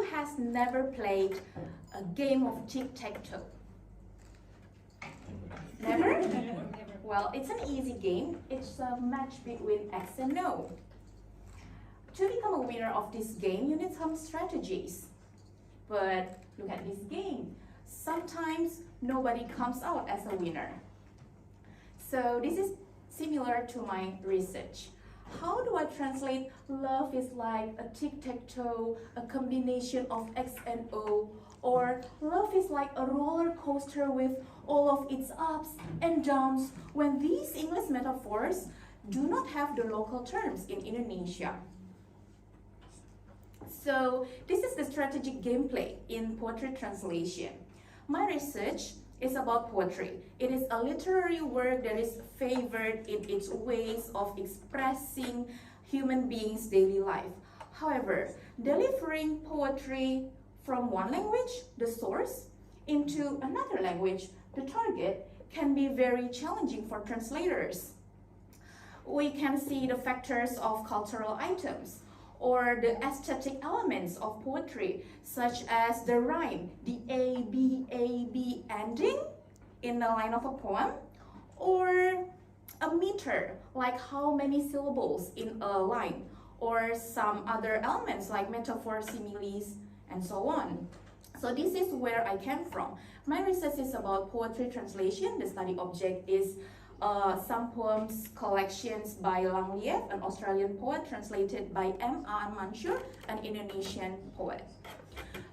Who has never played a game of tic-tac-toe? Never? Well, it's an easy game. It's a match between X and O. To become a winner of this game, you need some strategies. But look at this game. Sometimes nobody comes out as a winner. So this is similar to my research. How do I translate love is like a tic-tac-toe, a combination of X and O, or love is like a roller coaster with all of its ups and downs, when these English metaphors do not have the local terms in Indonesia? So this is the strategic gameplay in poetry translation. My research is about poetry. It is a literary work that is favored in its ways of expressing human beings' daily life. However, delivering poetry from one language, the source, into another language, the target, can be very challenging for translators. We can see the factors of cultural items, or the aesthetic elements of poetry, such as the rhyme, the A, B ending in the line of a poem, or a meter, like how many syllables in a line, or some other elements like metaphors, similes, and so on. So this is where I came from. My research is about poetry translation. The study object is some poems collections by Lang Lief, an Australian poet, translated by M. Aan Mansur, an Indonesian poet.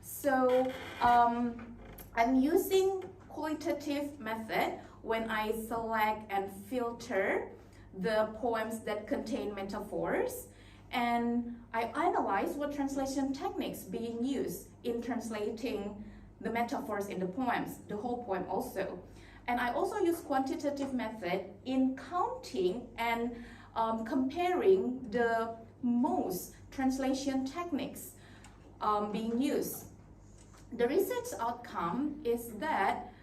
So I'm using qualitative method when I select and filter the poems that contain metaphors, and I analyze what translation techniques being used in translating the metaphors in the poems, the whole poem also. And I also use quantitative method in counting and comparing the most translation techniques being used. The research outcome is that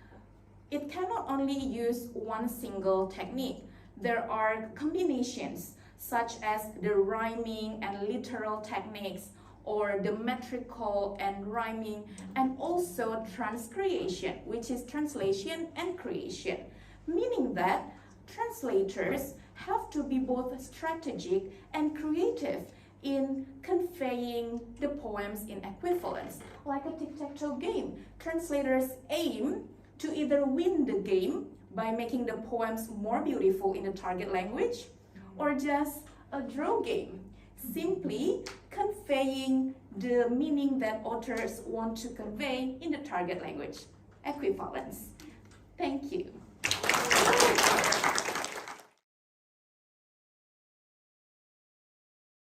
it cannot only use one single technique. There are combinations such as the rhyming and literal techniques, or the metrical and rhyming, and also transcreation, which is translation and creation, meaning that translators have to be both strategic and creative in conveying the poems in equivalence. Like a tic-tac-toe game, translators aim to either win the game by making the poems more beautiful in the target language, or just a draw game, simply conveying the meaning that authors want to convey in the target language. Equivalence. Thank you.